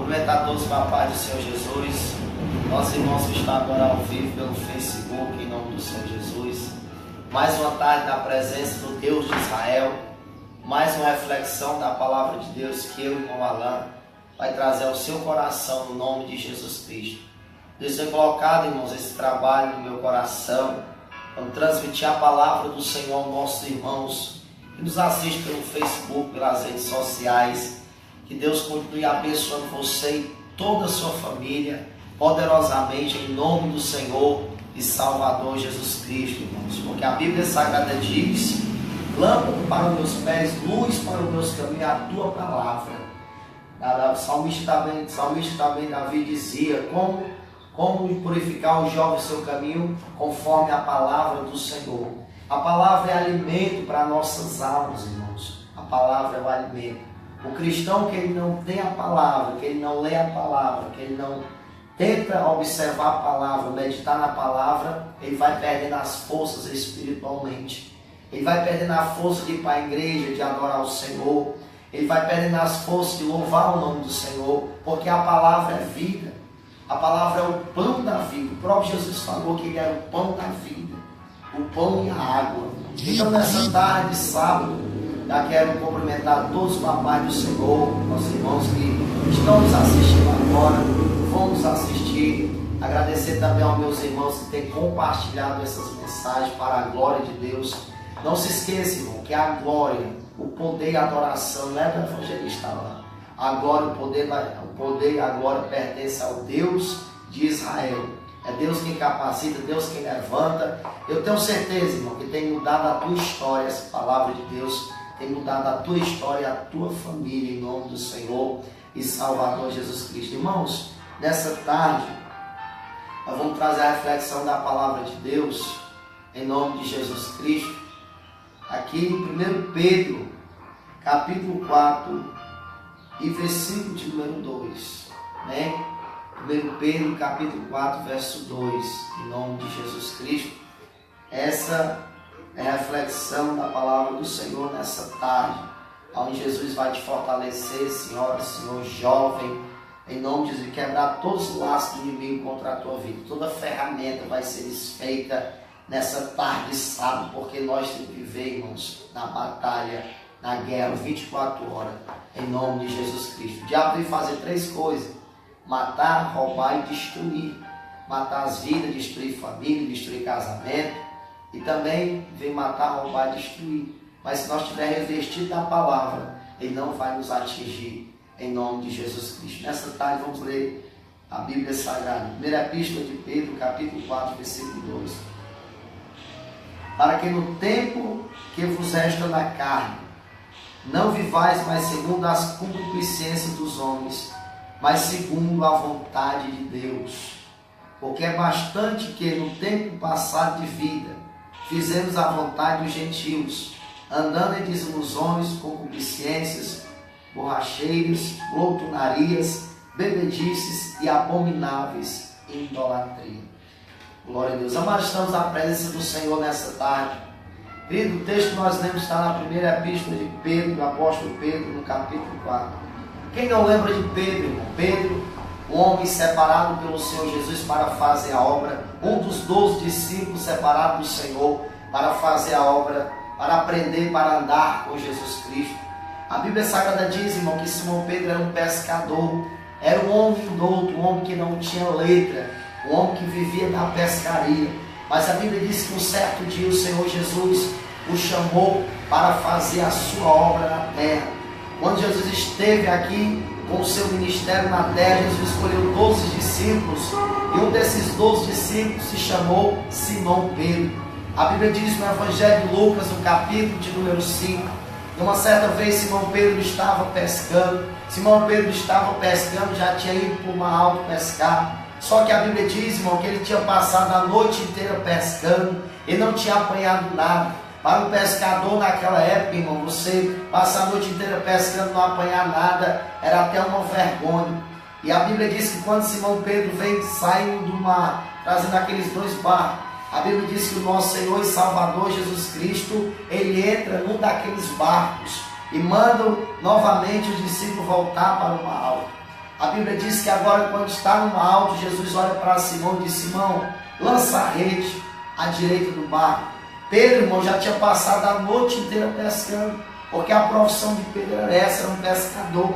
Cumprimentar todos com a paz do Senhor Jesus. Nossos irmãos que estão agora ao vivo pelo Facebook, em nome do Senhor Jesus. Mais uma tarde na presença do Deus de Israel. Mais uma reflexão da palavra de Deus que eu, irmão Alain, vai trazer ao seu coração no nome de Jesus Cristo. Deus tem colocado, irmãos, esse trabalho no meu coração. Vamos transmitir a palavra do Senhor aos nossos irmãos que nos assistem pelo Facebook, pelas redes sociais. Que Deus continue abençoando você e toda a sua família, poderosamente, em nome do Senhor e Salvador Jesus Cristo, irmãos. Porque a Bíblia Sagrada diz: lâmpada para os meus pés, luz para os meus caminhos, a tua palavra. O salmista também, Davi dizia: como purificar o jovem seu caminho, conforme a palavra do Senhor. A palavra é alimento para nossas almas, irmãos. A palavra é o alimento. O cristão que ele não tem a palavra, que ele não lê a palavra, que ele não tenta observar a palavra, meditar na palavra, ele vai perdendo as forças espiritualmente. Ele vai perdendo a força de ir para a igreja, de adorar o Senhor. Ele vai perdendo as forças de louvar o nome do Senhor, porque a palavra é vida. A palavra é o pão da vida. O próprio Jesus falou que ele era o pão da vida, o pão e a água. Então nessa tarde, sábado, já quero cumprimentar todos com a paz do Senhor, nossos irmãos que estão nos assistindo agora, vão nos assistir. Agradecer também aos meus irmãos que têm compartilhado essas mensagens para a glória de Deus. Não se esqueça, irmão, que a glória, o poder e a adoração não é do evangelista lá. A glória, o poder e a glória pertencem ao Deus de Israel. É Deus quem capacita, Deus quem levanta. Eu tenho certeza, irmão, que tem mudado a tua história, essa palavra de Deus tem mudado a tua história, a tua família, em nome do Senhor e Salvador Jesus Cristo. Irmãos, nessa tarde, nós vamos trazer a reflexão da palavra de Deus, em nome de Jesus Cristo, aqui em 1 Pedro, capítulo 4, e versículo de número 2, né? 1 Pedro, capítulo 4, verso 2, em nome de Jesus Cristo. Essa é a reflexão da palavra do Senhor nessa tarde, onde Jesus vai te fortalecer, senhora, senhor, jovem, em nome de Jesus, quebrar todos os laços do inimigo contra a tua vida. Toda ferramenta vai ser desfeita nessa tarde de sábado, porque nós temos que viver, irmãos, na batalha, na guerra, 24 horas, em nome de Jesus Cristo. O diabo vem fazer 3 coisas: matar, roubar e destruir. Matar as vidas, destruir família, destruir casamento. E também vem matar, roubar e destruir. Mas se nós estivermos revestidos da palavra, ele não vai nos atingir, em nome de Jesus Cristo. Nessa tarde vamos ler a Bíblia Sagrada. Primeira Epístola de Pedro, capítulo 4, versículo 2. Para que no tempo que vos resta na carne, não vivais mais segundo as concupiscências dos homens, mas segundo a vontade de Deus. Porque é bastante que no tempo passado de vida fizemos a vontade dos gentios, andando em desilusões, concupiscências, borracheiras, glutonarias, bebedices e abomináveis idolatria. Glória a Deus. Amados, estamos na presença do Senhor nessa tarde. Querido, o texto que nós lemos está na primeira epístola de Pedro, do apóstolo Pedro, no capítulo 4. Quem não lembra de Pedro, irmão? Pedro, um homem separado pelo Senhor Jesus para fazer a obra, um dos 12 discípulos separados do Senhor para fazer a obra, para aprender, para andar com Jesus Cristo. A Bíblia Sagrada diz, irmão, que Simão Pedro era um pescador, era um homem douto, um homem que não tinha letra, um homem que vivia da pescaria. Mas a Bíblia diz que um certo dia o Senhor Jesus o chamou para fazer a sua obra na terra. Quando Jesus esteve aqui com o seu ministério na terra, Jesus escolheu 12 discípulos, e um desses 12 discípulos se chamou Simão Pedro. A Bíblia diz no Evangelho de Lucas, no capítulo de número 5, que uma certa vez Simão Pedro estava pescando. Simão Pedro estava pescando, já tinha ido para o mar alto pescar. Só que a Bíblia diz, irmão, que ele tinha passado a noite inteira pescando, ele não tinha apanhado nada. Para um pescador naquela época, irmão, você passar a noite inteira pescando, não apanhar nada, era até uma vergonha. E a Bíblia diz que quando Simão Pedro veio saindo do mar, trazendo aqueles 2 barcos, a Bíblia diz que o nosso Senhor e Salvador Jesus Cristo, ele entra num daqueles barcos e manda novamente os discípulos voltar para o mar alto. A Bíblia diz que agora, quando está no alto, Jesus olha para Simão e diz: Simão, lança a rede à direita do barco. Pedro, irmão, já tinha passado a noite inteira pescando, porque a profissão de Pedro era essa, era um pescador.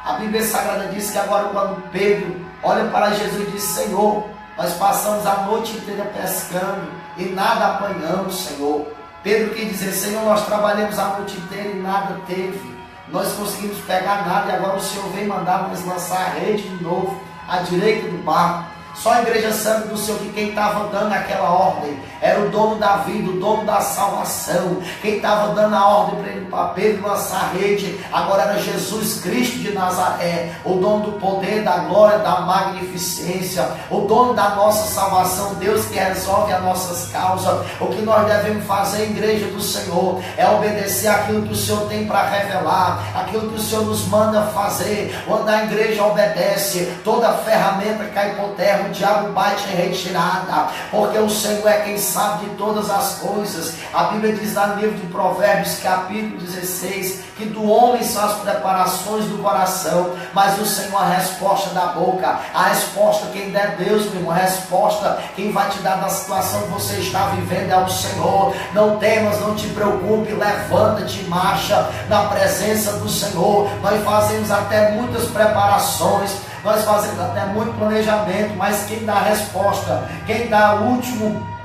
A Bíblia Sagrada diz que agora, quando Pedro olha para Jesus e diz: Senhor, nós passamos a noite inteira pescando e nada apanhamos, Senhor. Pedro quis dizer: Senhor, nós trabalhamos a noite inteira e nada teve. Nós conseguimos pegar nada e agora o Senhor vem mandar nos lançar a rede de novo à direita do barco. Só a igreja sabe do Senhor que quem estava dando aquela ordem era o dono da vida, o dono da salvação. Quem estava dando a ordem para ele, para Pedro lançar a rede, agora era Jesus Cristo de Nazaré, o dono do poder, da glória, da magnificência, o dono da nossa salvação, Deus que resolve as nossas causas. O que nós devemos fazer, igreja do Senhor, é obedecer aquilo que o Senhor tem para revelar, aquilo que o Senhor nos manda fazer. Quando a igreja obedece, toda ferramenta cai por terra, o diabo bate em retirada, porque o Senhor é quem sabe de todas as coisas. A Bíblia diz lá no livro de Provérbios, capítulo 16, que do homem são as preparações do coração, mas o Senhor a resposta da boca. A resposta quem der Deus, meu irmão, a resposta quem vai te dar da situação que você está vivendo é o Senhor. Não temas, não te preocupe, levanta-te e marcha na presença do Senhor. Nós fazemos até muitas preparações, nós fazemos até muito planejamento, mas quem dá a resposta, quem dá o último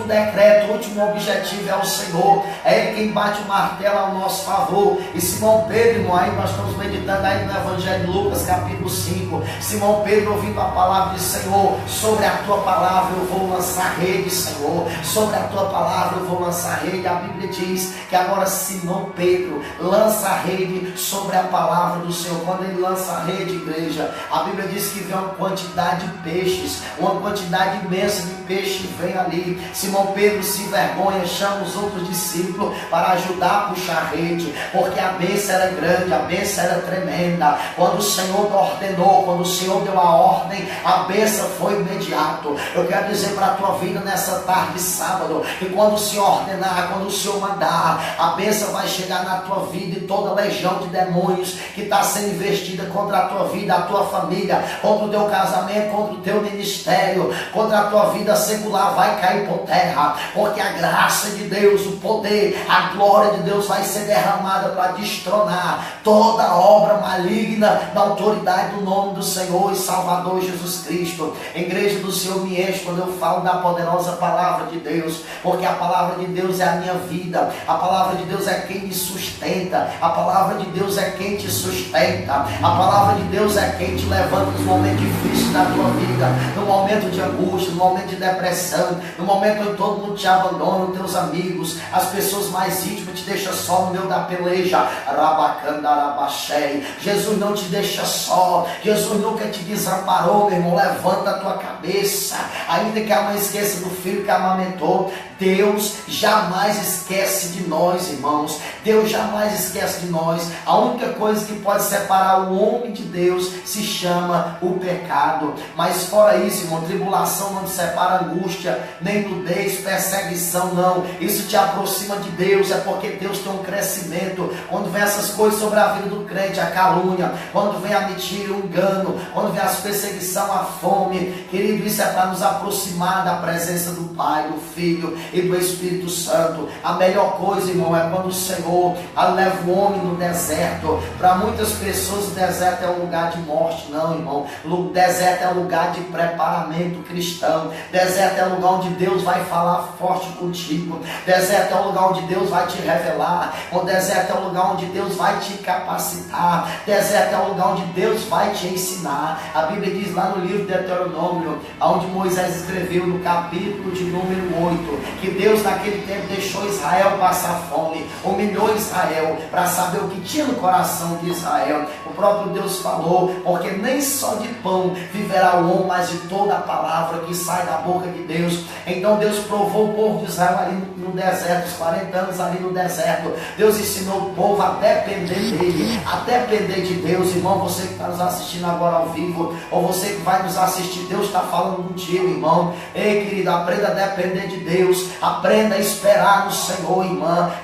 decreto, o último objetivo é o Senhor. É Ele quem bate o martelo ao nosso favor. E Simão Pedro, irmão, aí nós estamos meditando aí no Evangelho de Lucas, capítulo 5. Simão Pedro, ouvindo a palavra de Senhor: sobre a tua palavra eu vou lançar rede, Senhor. Sobre a tua palavra eu vou lançar rede. A Bíblia diz que agora Simão Pedro lança a rede sobre a palavra do Senhor. Quando ele lança a rede, igreja, a Bíblia diz que vem uma quantidade de peixes, uma quantidade imensa de peixe vem ali. Simão Pedro se envergonha, chama os outros discípulos para ajudar a puxar a rede, porque a bênção era grande, a bênção era tremenda. Quando o Senhor ordenou, quando o Senhor deu a ordem, a bênção foi imediato. Eu quero dizer para a tua vida nessa tarde de sábado, que quando o Senhor ordenar, quando o Senhor mandar, a bênção vai chegar na tua vida, e toda legião de demônios que está sendo investida contra a tua vida, a tua família, contra o teu casamento, contra o teu ministério, contra a tua vida secular, vai cair por terra, porque a graça de Deus, o poder, a glória de Deus vai ser derramada para destronar toda obra maligna na autoridade do nome do Senhor e Salvador Jesus Cristo. A igreja do Senhor me enche quando eu falo da poderosa palavra de Deus, porque a palavra de Deus é a minha vida, a palavra de Deus é quem me sustenta, a palavra de Deus é quem te sustenta, a palavra de Deus é quem te levanta nos momentos difíceis da tua vida, no momento de angústia, no momento de depressão, no momento em que todo mundo te abandona, os teus amigos, as pessoas mais íntimas te deixam só no meio da peleja. Jesus não te deixa só, Jesus nunca te desamparou, meu irmão. Levanta a tua cabeça, ainda que a mãe esqueça do filho que amamentou, Deus jamais esquece de nós, irmãos. Deus jamais esquece de nós. A única coisa que pode separar o homem de Deus se chama o pecado. Mas fora isso, irmão, tribulação não te separa, angústia, nem nudez, perseguição, não. Isso te aproxima de Deus, é porque Deus tem um crescimento. Quando vem essas coisas sobre a vida do crente, a calúnia, quando vem a mentira, o engano, quando vem as perseguição, a fome, querido, isso é para nos aproximar da presença do Pai, do Filho e do Espírito Santo. A melhor coisa, irmão, é quando o Senhor leva o homem no deserto. Para muitas pessoas o deserto é um lugar de morte. Não, irmão, o deserto é um lugar de preparamento cristão. Deserto é um lugar onde Deus vai falar forte contigo. Deserto é um lugar onde Deus vai te revelar. O deserto é um lugar onde Deus vai te capacitar. Deserto é um lugar onde Deus vai te ensinar. A Bíblia diz lá no livro de Deuteronômio, onde Moisés escreveu no capítulo de número 8, que Deus naquele tempo deixou Israel passar fome, humilhou Israel para saber o que tinha no coração de Israel. O próprio Deus falou, porque nem só de pão viverá o homem, mas de toda a palavra que sai da boca de Deus. Então Deus provou o povo de Israel ali no deserto, os 40 anos ali no deserto. Deus ensinou o povo a depender dele, a depender de Deus. Irmão, você que está nos assistindo agora ao vivo, ou você que vai nos assistir, Deus está falando contigo, irmão. Ei, querido, aprenda a depender de Deus, aprenda a esperar no Senhor,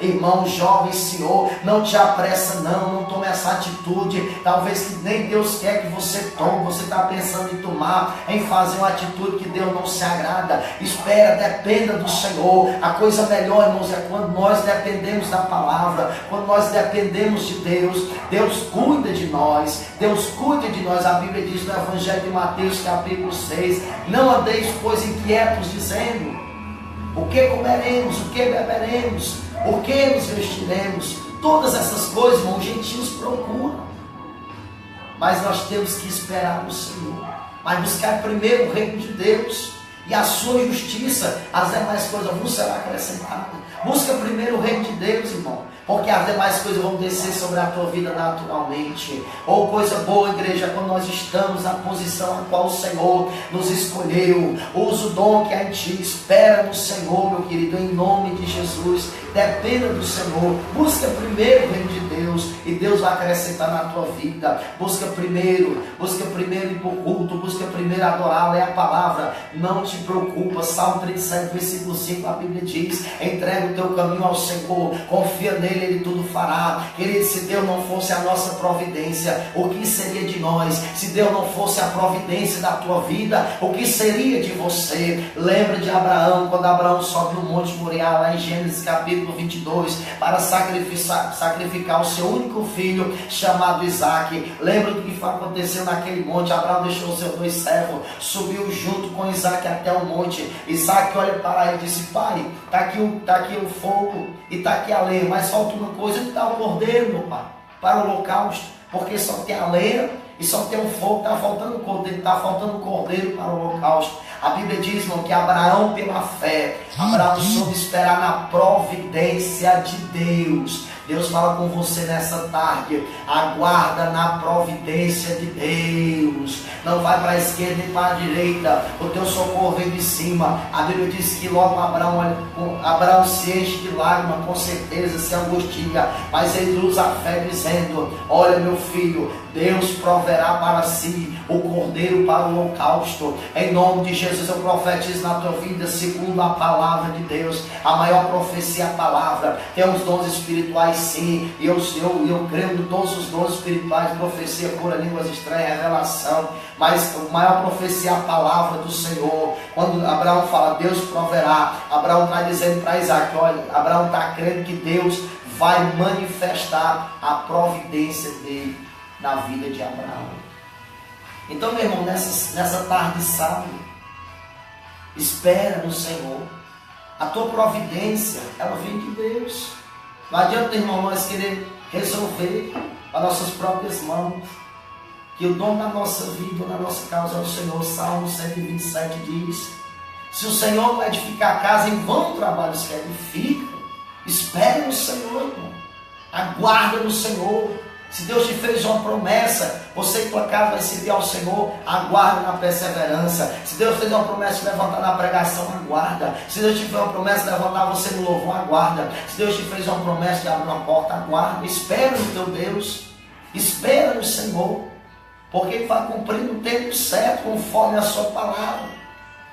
irmão, jovem, nome, Senhor. Não te apressa, não tome essa atitude, talvez que nem Deus quer que você tome. Você está pensando em tomar, em fazer uma atitude que Deus não se agrada. Espera, dependa do Senhor. A coisa melhor, irmãos, é quando nós dependemos da palavra, quando nós dependemos de Deus. Deus cuida de nós, Deus cuida de nós. A Bíblia diz no Evangelho de Mateus, capítulo 6, não andeis, pois, inquietos, dizendo: o que comeremos, o que beberemos, o que nos vestiremos? Todas essas coisas, irmãos, os gentios procuram. Mas nós temos que esperar no Senhor. Mas buscar primeiro o reino de Deus e a sua justiça, as demais coisas vos serão acrescentadas. Busca primeiro o reino de Deus, irmão, porque as demais coisas vão descer sobre a tua vida naturalmente. Ou coisa boa, igreja, quando nós estamos na posição a qual o Senhor nos escolheu. Usa o dom que há em ti, espera no Senhor, meu querido, em nome de Jesus. Dependa do Senhor. Busca primeiro o reino de Deus e Deus vai acrescentar na tua vida. Busca primeiro ir para o culto, busca primeiro adorar, ler a palavra. Não te preocupa. Salmo 37, versículo 5, a Bíblia diz: entrega o teu caminho ao Senhor, confia nele, ele tudo fará. Querido, se Deus não fosse a nossa providência, o que seria de nós? Se Deus não fosse a providência da tua vida, o que seria de você? Lembra de Abraão, quando Abraão sobe no Monte Moriá, lá em Gênesis capítulo 22, para sacrificar o seu único filho, chamado Isaac. Lembra do que aconteceu naquele monte? Abraão deixou os seus 2 servos, subiu junto com Isaac até o monte. Isaac olha para ele e disse: pai, está aqui o fogo e está aqui a lenha, mas falta uma coisa. Onde está o cordeiro, meu pai, para o holocausto? Porque só tem a lenha e só tem o fogo, está faltando o cordeiro para o holocausto. A Bíblia diz, irmão, que Abraão, pela fé, Abraão soube esperar na providência de Deus. Deus fala com você nessa tarde: aguarda na providência de Deus. Não vai para a esquerda nem para a direita, o teu socorro vem de cima. A Bíblia diz que logo Abraão se enche de lágrimas, com certeza se angustia, mas ele usa a fé dizendo: olha, meu filho, Deus proverá para si o cordeiro para o holocausto. Em nome de Jesus eu profetizo na tua vida segundo a palavra de Deus. A maior profecia é a palavra. Tem os dons espirituais, sim, e eu creio em todos os dons espirituais: profecia, cura, línguas estranhas, revelação. Mas a maior profecia é a palavra do Senhor. Quando Abraão fala Deus proverá, Abraão está dizendo para Isaac: olha, Abraão está crendo que Deus vai manifestar a providência dele na vida de Abraão. Então, meu irmão, nessa tarde de sábado, espera no Senhor. A tua providência, ela vem de Deus. Não adianta, irmão, nós querer resolver as nossas próprias mãos, que o dono da nossa vida, na nossa causa é o Senhor. Salmo 127 diz: se o Senhor não edificar a casa, em vão trabalha os que edificam. Espere no Senhor, irmão. Aguarda no Senhor. Se Deus te fez uma promessa, você e tua casa vai servir ao Senhor, aguarda na perseverança. Se Deus fez uma promessa de levantar na pregação, aguarda. Se Deus te fez uma promessa de levantar você no louvor, aguarda. Se Deus te fez uma promessa de abrir uma porta, aguarda. Espera no teu Deus, espera no Senhor, porque Ele vai cumprir no tempo certo, conforme a sua palavra.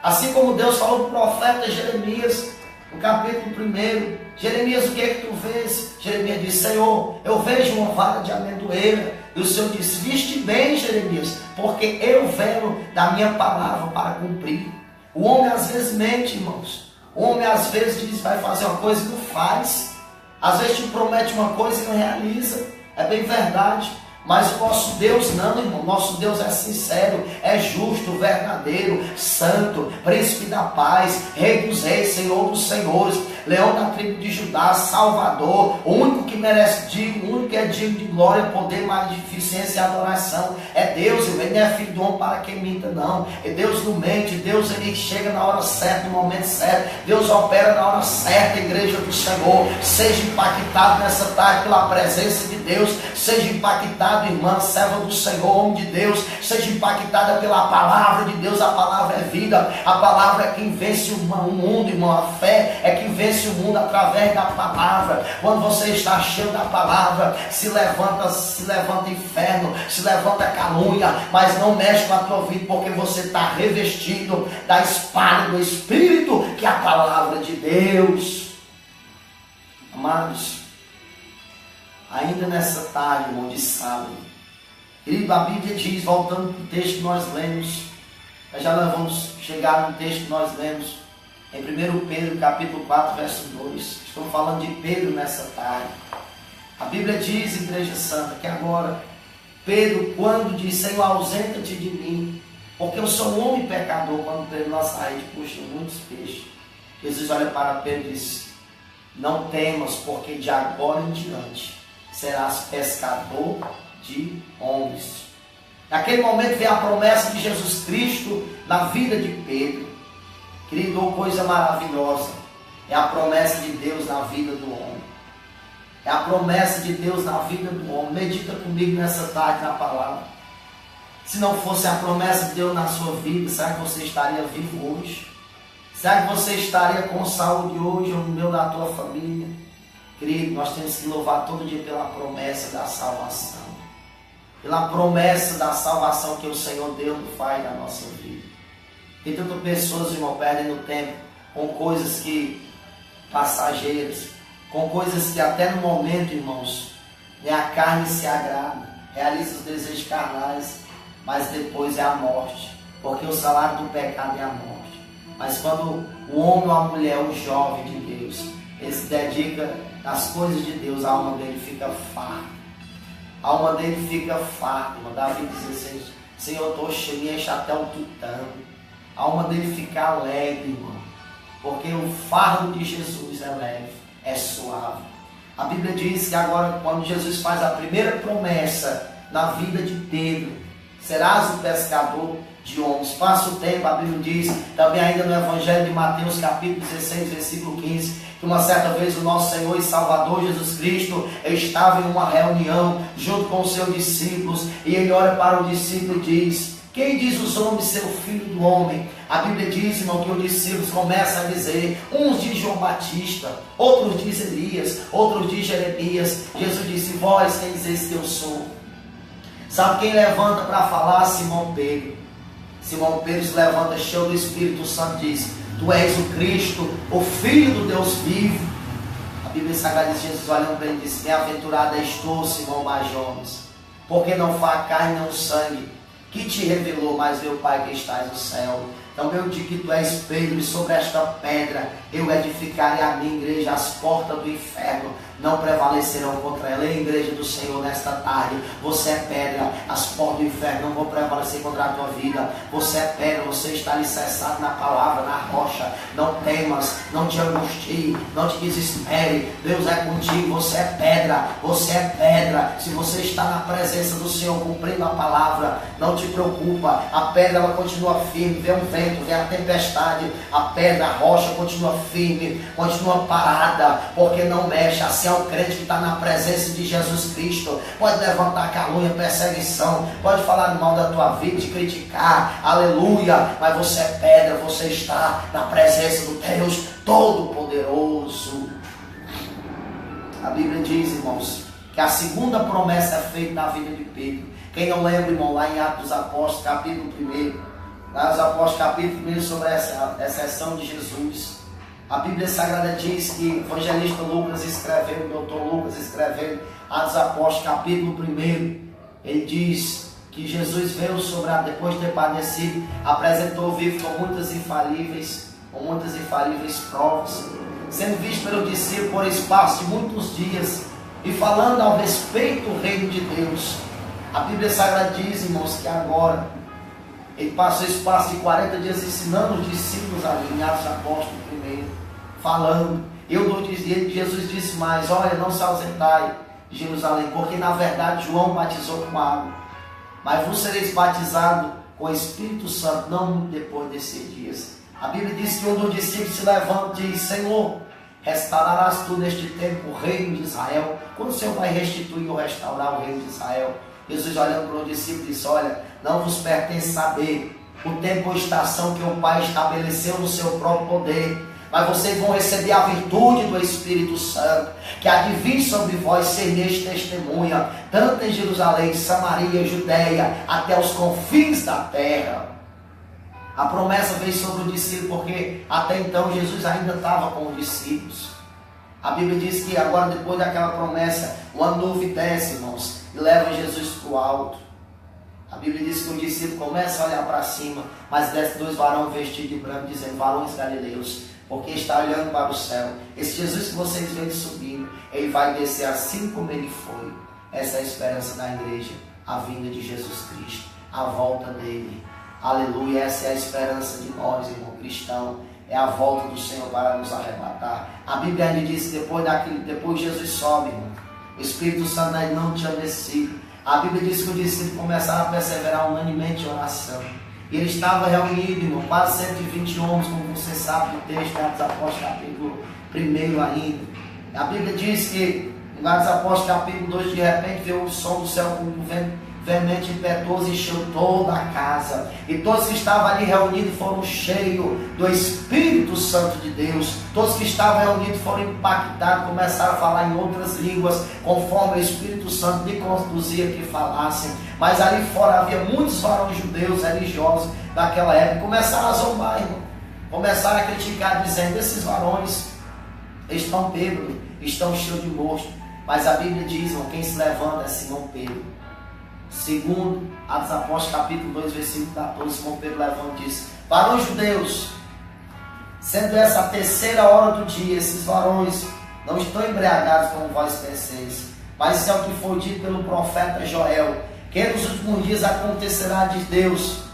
Assim como Deus falou para o profeta Jeremias, no capítulo 1, Jeremias, o que é que tu vês? Jeremias disse: Senhor, eu vejo uma vara de amendoeira. E o Senhor disse: viste bem, Jeremias, porque eu velo da minha palavra para cumprir. O homem às vezes mente, irmãos. O homem às vezes diz: vai fazer uma coisa e não faz. Às vezes te promete uma coisa e não realiza. É bem verdade. Mas o nosso Deus não, irmão. Nosso Deus é sincero, é justo, verdadeiro, santo, príncipe da paz, rei dos reis, senhor dos senhores, leão da tribo de Judá, salvador, o único que merece digno, o único que é digno de glória, poder, magnificência e adoração. É Deus, ele não é filho do homem para quem minta, não. É Deus não mente. Deus, ele chega na hora certa, no momento certo. Deus opera na hora certa, igreja do Senhor. Seja impactado nessa tarde pela presença de Deus. Seja impactado, irmã, serva do Senhor, homem de Deus. Seja impactada pela palavra de Deus. A palavra é vida. A palavra é quem vence o mundo, irmão. A fé é quem vence o mundo através da palavra. Quando você está cheio da palavra, se levanta inferno, se levanta calúnia, mas não mexe com a tua vida, porque você está revestido da espada do Espírito, que é a palavra de Deus. Amados, ainda nessa tarde, irmão, de sábado. Querido, a Bíblia diz, voltando para o texto que nós lemos, nós já vamos chegar no texto que nós lemos, em 1 Pedro, capítulo 4, verso 2. Estamos falando de Pedro nessa tarde. A Bíblia diz, Igreja Santa, que agora, Pedro, quando diz, Senhor, ausenta-te de mim, porque eu sou um homem pecador, quando Pedro na saída puxa muitos peixes. Jesus olha para Pedro e diz, não temas, porque de agora em diante serás pescador de homens. Naquele momento vem a promessa de Jesus Cristo na vida de Pedro. Querido, coisa maravilhosa. É a promessa de Deus na vida do homem. É a promessa de Deus na vida do homem. Medita comigo nessa tarde na palavra. Se não fosse a promessa de Deus na sua vida, será que você estaria vivo hoje? Será que você estaria com saúde hoje ou no meio da tua família? Querido, nós temos que louvar todo dia pela promessa da salvação. Pela promessa da salvação que o Senhor Deus faz na nossa vida. Tem tantas pessoas, irmão, perdendo tempo com coisas que passageiras, com coisas que até no momento, irmãos, a carne se agrada, realiza os desejos carnais, mas depois é a morte, porque o salário do pecado é a morte. Mas quando o homem ou a mulher, o jovem de Deus, ele se dedica às coisas de Deus, a alma dele fica farta. A alma dele fica farta, irmão. Davi diz assim, Senhor, estou cheio, me enche até o tutano. A alma dele fica alegre, irmão, porque o fardo de Jesus é leve, é suave. A Bíblia diz que agora, quando Jesus faz a primeira promessa na vida de Pedro, serás o pescador de homens. Passa o tempo, a Bíblia diz, também ainda no Evangelho de Mateus, capítulo 16, versículo 15, que uma certa vez o nosso Senhor e Salvador Jesus Cristo estava em uma reunião junto com os seus discípulos, e ele olha para o discípulo e diz, quem diz os homens ser o filho do homem? A Bíblia diz, irmão, que os discípulos começam a dizer, uns diz João Batista, outros diz Elias, outros diz Jeremias. Jesus disse, vós quem dizeis que eu sou? Sabe quem levanta para falar? Simão Pedro. Simão Pedro se levanta cheio do Espírito Santo e diz, tu és o Cristo, o Filho do Deus vivo. A Bíblia Sagrada diz, Jesus olhando para ele e diz, bem-aventurado és tu, Simão Barjonas, porque não foi a carne nem o sangue que te revelou, mas meu Pai que estás no céu. Então eu digo que tu és Pedro, e sobre esta pedra eu edificarei a minha igreja, as portas do inferno não prevalecerão contra ela. Ei, igreja do Senhor, nesta tarde, você é pedra, as portas do inferno não vão prevalecer contra a tua vida. Você é pedra, você está alicerçado na palavra, na rocha. Não temas, não te angustie, não te desespere. Deus é contigo, você é pedra, você é pedra. Se você está na presença do Senhor, cumprindo a palavra, não te preocupa, a pedra ela continua firme, vem um vento, vem a tempestade, a pedra, a rocha continua firme, continua parada, porque não mexe. Assim é o crente que está na presença de Jesus Cristo. Pode levantar calúnia, perseguição, pode falar mal da tua vida, te criticar, aleluia, mas você é pedra, você está na presença do Deus Todo-Poderoso. A Bíblia diz, irmãos, que a segunda promessa é feita na vida de Pedro. Quem não lembra, irmão, lá em Atos dos Apóstolos, capítulo 1, lá nos Apóstolos, capítulo 1, sobre essa exceção de Jesus, a Bíblia Sagrada diz que o evangelista Lucas escrevendo, o doutor Lucas escrevendo, Atos dos Apóstolos, capítulo 1, ele diz que Jesus veio sobre depois de ter padecido, apresentou vivo com muitas infalíveis provas, sendo visto pelo discípulo por espaço de muitos dias, e falando ao respeito do reino de Deus. A Bíblia Sagrada diz, irmãos, que agora ele passou espaço de 40 dias ensinando os discípulos ali em Atos dos Apóstolos 1, falando. Jesus disse mais, olha, não se ausentai de Jerusalém, porque na verdade João batizou com água, mas vos sereis batizados com o Espírito Santo não muito depois desses dias. A Bíblia diz que um dos discípulos se levanta e diz, Senhor, restaurarás tu neste tempo o reino de Israel? Quando o Senhor vai restituir ou restaurar o reino de Israel? Jesus olhando para o discípulo disse, olha, não vos pertence saber o tempo ou estação que o Pai estabeleceu no seu próprio poder, mas vocês vão receber a virtude do Espírito Santo, que há de vir sobre vós, sereis testemunha, tanto em Jerusalém, Samaria, Judeia, até os confins da terra. A promessa veio sobre o discípulo, porque até então Jesus ainda estava com os discípulos. A Bíblia diz que agora, depois daquela promessa, uma nuvem desce, irmãos, e leva Jesus para o alto. A Bíblia diz que o discípulo começa a olhar para cima, mas desce 2 varões vestidos de branco, dizendo: varões galileus, porque está olhando para o céu. Esse Jesus que vocês veem subindo, ele vai descer assim como ele foi. Essa é a esperança da igreja, a vinda de Jesus Cristo, a volta dele. Aleluia, essa é a esperança de nós, irmão cristão. É a volta do Senhor para nos arrebatar. A Bíblia ainda diz que depois Jesus sobe, irmão. O Espírito Santo ainda não tinha descido. A Bíblia diz que os discípulos começaram a perseverar unanimemente em oração. E ele estava reunido, irmão, quase 120 homens, como você sabe do texto de Atos dos Apóstolos, capítulo 1 ainda. A Bíblia diz que, em Atos dos Apóstolos, capítulo 2, de repente veio o som do céu como um vento veemente, impetuoso, encheu toda a casa. E todos que estavam ali reunidos foram cheios do Espírito Santo de Deus. Todos que estavam reunidos foram impactados, começaram a falar em outras línguas, conforme o Espírito Santo lhe conduzia que falassem. Mas ali fora havia muitos varões judeus religiosos daquela época. Começaram a zombar, irmão. Começaram a criticar, dizendo: esses varões estão bêbados, estão cheios de mosto. Mas a Bíblia diz, irmão, quem se levanta é Simão Pedro. Segundo Atos dos Apóstolos, capítulo 2, versículo 14, Simão Pedro levanta e diz: varões judeus, sendo essa a 3ª hora do dia, esses varões não estão embriagados como vós penseis, mas isso é o que foi dito pelo profeta Joel, que nos últimos dias acontecerá de Deus,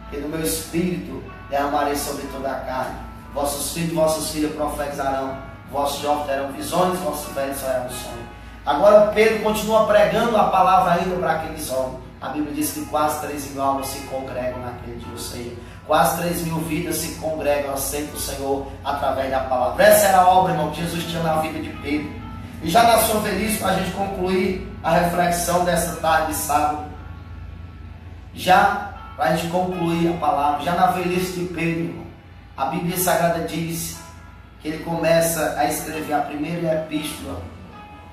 que no meu espírito derramarei sobre toda a carne. Vossos filhos e vossas filhas profetizarão, vossos jovens terão visões, vossos velhos sonharão sonhos. Agora Pedro continua pregando a palavra ainda para aqueles homens. A Bíblia diz que quase 3.000 almas se congregam naquele dia, ou seja, quase 3.000 vidas se congregam, aceitam o Senhor através da palavra. Essa era a obra, irmão, que Jesus tinha na vida de Pedro. E já na sua velhice, para a gente concluir a reflexão dessa tarde de sábado, já para a gente concluir a palavra, já na velhice de Pedro, irmão, a Bíblia Sagrada diz que ele começa a escrever a primeira epístola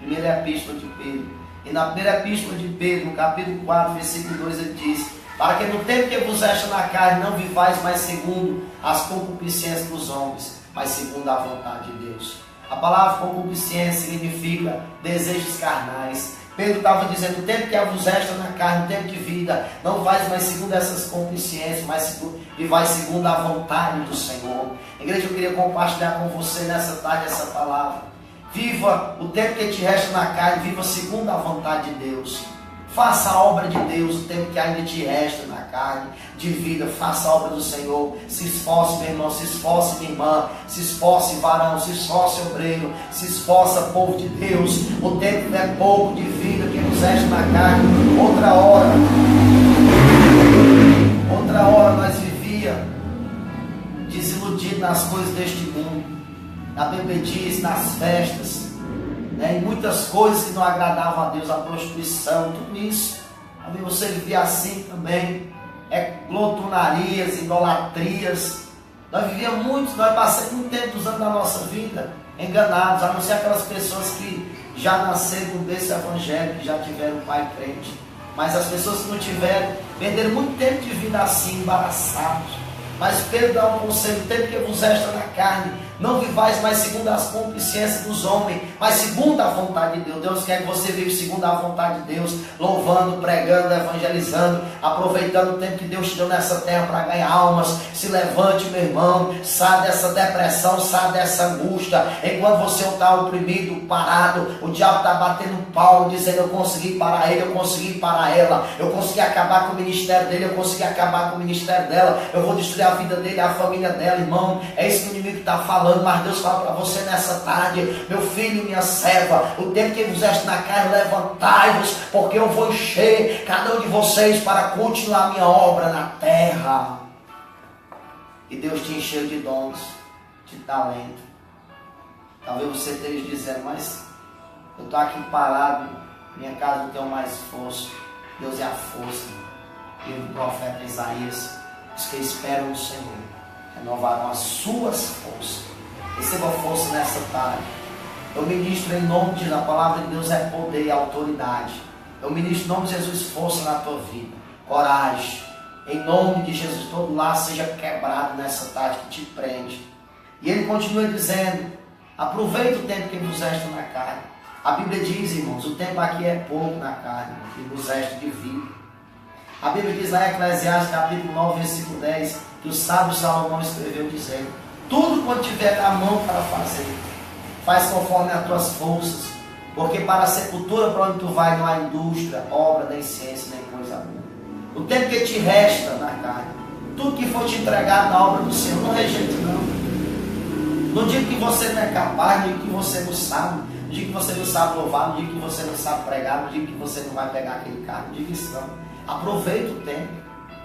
de Pedro. E na primeira epístola de Pedro, no capítulo 4, versículo 2, ele diz: para que no tempo que vos resta na carne não vivais mais segundo as concupiscências dos homens, mas segundo a vontade de Deus. A palavra concupiscência significa desejos carnais. Pedro estava dizendo: o tempo que vos resta na carne, o tempo de vida, não vais mais segundo essas concupiscências, mas vivais segundo a vontade do Senhor. Igreja, eu queria compartilhar com você nessa tarde essa palavra. Viva o tempo que te resta na carne, viva segundo a vontade de Deus. Faça a obra de Deus o tempo que ainda te resta na carne de vida. Faça a obra do Senhor. Se esforce, meu irmão, se esforce, minha irmã. Se esforce, varão, se esforce, obreiro. Se esforça, povo de Deus. O tempo é pouco de vida que nos resta na carne. Outra hora nós vivíamos desiludidos nas coisas deste mundo. A Bíblia diz, nas festas, né, e muitas coisas que não agradavam a Deus, a prostituição, tudo isso. A Bíblia, você vivia assim também, glotonarias, idolatrias. Nós vivíamos nós passamos muito tempo dos anos da nossa vida enganados, a não ser aquelas pessoas que já nasceram no berço evangélico, que já tiveram um pai crente. Mas as pessoas que não tiveram, perderam muito tempo de vida assim, embaraçados. Mas Pedro dá um conselho: o tempo que vos resta na carne, não vivais mais segundo as concupiscências dos homens, mas segundo a vontade de Deus. Deus quer que você viva segundo a vontade de Deus, louvando, pregando, evangelizando, aproveitando o tempo que Deus te deu nessa terra para ganhar almas. Se levante, meu irmão, sai dessa depressão, sai dessa angústia. Enquanto você está oprimido, parado, o diabo está batendo pau, dizendo: eu consegui parar ele, eu consegui parar ela, eu consegui acabar com o ministério dele, eu consegui acabar com o ministério dela, eu vou destruir a vida dele, a família dela. Irmão, é isso que o inimigo está falando. Mas Deus fala para você nessa tarde: meu filho, minha serva, o tempo que vos resta na carne, levantai-vos, porque eu vou encher cada um de vocês para continuar a minha obra na terra. E Deus te encheu de dons, de talento. Talvez você esteja dizendo: mas eu estou aqui parado, minha casa não tem mais força. Deus é a força. E o profeta Isaías: os que esperam no Senhor renovarão as suas forças. Receba força nessa tarde. Eu ministro em nome de Jesus. A palavra de Deus é poder e autoridade. Eu ministro em nome de Jesus força na tua vida, coragem. Em nome de Jesus, todo laço seja quebrado nessa tarde que te prende. E ele continua dizendo: Aproveita o tempo que vos resta na carne. A Bíblia diz, irmãos, o tempo aqui é pouco na carne, que vos resta de vida. A Bíblia diz lá em Eclesiastes capítulo 9, versículo 10, que o sábio Salomão escreveu dizendo: tudo quanto tiver na mão para fazer, faz conforme as tuas forças, porque para a sepultura para onde tu vai não há indústria, obra, nem ciência, nem coisa boa. O tempo que te resta na carne, tudo que for te entregado na obra do Senhor, não rejeite não. Não diga que você não é capaz, não diga que você não sabe, não diga que você não sabe louvar, não diga que você não sabe pregar, não diga que você não vai pegar aquele carro, não diga isso não. Aproveita o tempo,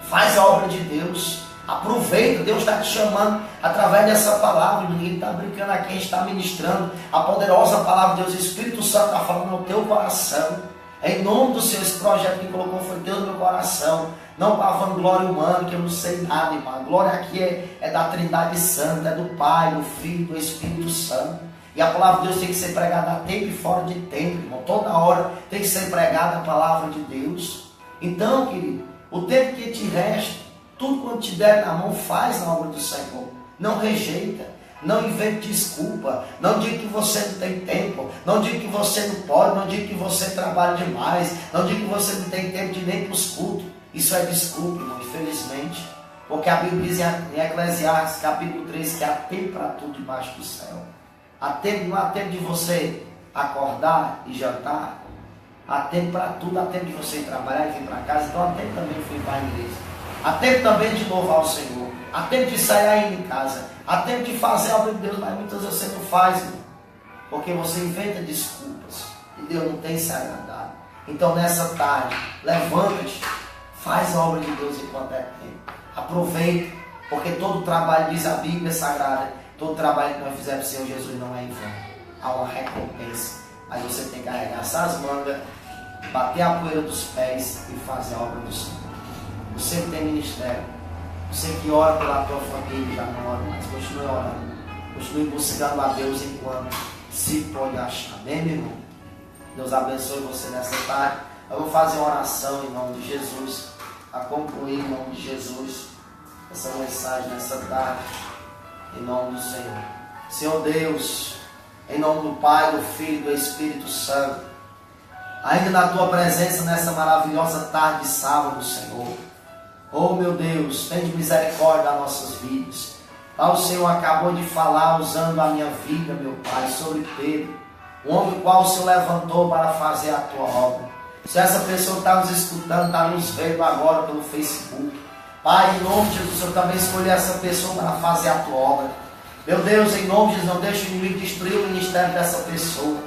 faz a obra de Deus, aproveita, Deus está te chamando através dessa palavra, ninguém está brincando aqui, a gente está ministrando a poderosa palavra de Deus, o Espírito Santo está falando no teu coração. Em nome do Senhor, esse projeto que colocou foi Deus no meu coração. Não para a vanglória humana, que eu não sei nada, irmão. A glória aqui é da Trindade Santa, é do Pai, do Filho, do Espírito Santo. E a palavra de Deus tem que ser pregada a tempo e fora de tempo, irmão. Toda hora tem que ser pregada a palavra de Deus. Então, querido, o tempo que te resta, tudo quanto te der na mão, faz na obra do Senhor. Não rejeita. Não invente desculpa, não diga que você não tem tempo, não diga que você não pode, não diga que você trabalha demais, não diga que você não tem tempo de nem para os cultos. Isso é desculpa, irmão, infelizmente, porque a Bíblia diz em Eclesiastes capítulo 3 que há tempo para tudo debaixo do céu. Não há tempo de você acordar e jantar, há tempo para tudo, há tempo de você ir trabalhar e vir para casa, então há tempo também de ir para a igreja, há tempo também de louvar o Senhor, há tempo de sair aí em casa, há tempo de fazer a obra de Deus, mas muitas vezes você não faz, irmão, porque você inventa desculpas e Deus não tem se agradado. Então nessa tarde, levanta-te, faz a obra de Deus enquanto é tempo, aproveita, porque todo trabalho, diz a Bíblia Sagrada, todo trabalho que nós fizemos para o Senhor Jesus não é em vão, há uma recompensa, mas você tem que arregaçar as mangas, bater a poeira dos pés e fazer a obra do Senhor. Você que tem ministério, você que ora pela tua família, já não ora mais, continue orando, continue buscando a Deus enquanto se pode achar, amém, meu irmão? Deus abençoe você nessa tarde. Eu vou fazer uma oração em nome de Jesus, a concluir em nome de Jesus essa mensagem nessa tarde, em nome do Senhor. Senhor Deus, em nome do Pai, do Filho e do Espírito Santo, ainda na tua presença nessa maravilhosa tarde de sábado, Senhor. Oh meu Deus, tem misericórdia das nossas vidas. O Senhor acabou de falar usando a minha vida, meu Pai, sobre Pedro, um homem qual o Senhor levantou para fazer a tua obra. Se essa pessoa está nos escutando, está nos vendo agora pelo Facebook, Pai, em nome de Jesus, eu também escolhi essa pessoa para fazer a tua obra. Meu Deus, em nome de Jesus, não deixe o inimigo destruir o ministério dessa pessoa.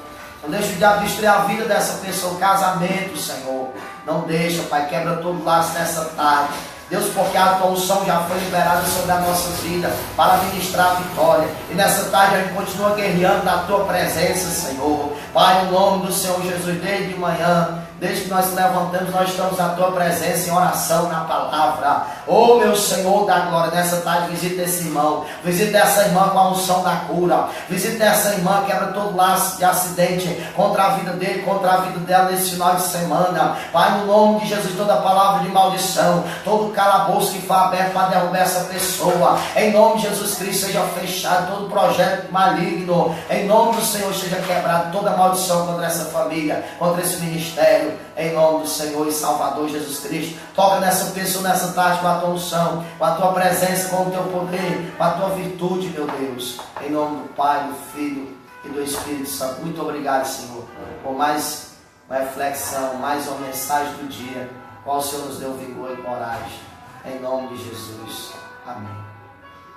Não deixe o diabo destruir a vida dessa pessoa, o casamento, Senhor. Não deixa, Pai, quebra todo laço nessa tarde. Deus, porque a tua unção já foi liberada sobre as nossas vidas para ministrar a vitória. E nessa tarde a gente continua guerreando na tua presença, Senhor. Pai, no nome do Senhor Jesus, desde de manhã, desde que nós levantamos, nós estamos na tua presença em oração, na palavra. Oh meu Senhor da glória, nessa tarde visita esse irmão, visita essa irmã com a unção da cura, visita essa irmã, quebra todo laço de acidente contra a vida dele, contra a vida dela nesse final de semana. Pai, no nome de Jesus, toda palavra de maldição, todo calabouço que foi aberto para derrubar essa pessoa, em nome de Jesus Cristo seja fechado, todo projeto maligno, em nome do Senhor seja quebrado, toda maldição contra essa família, contra esse ministério, em nome do Senhor e Salvador Jesus Cristo. Toca nessa pessoa nessa tarde com a tua unção, com a tua presença, com o teu poder, com a tua virtude, meu Deus, em nome do Pai, do Filho e do Espírito Santo. Muito obrigado, Senhor, por mais uma reflexão, mais uma mensagem do dia, qual o Senhor nos deu vigor e coragem, em nome de Jesus, amém.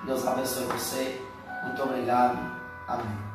Deus abençoe você, muito obrigado, amém.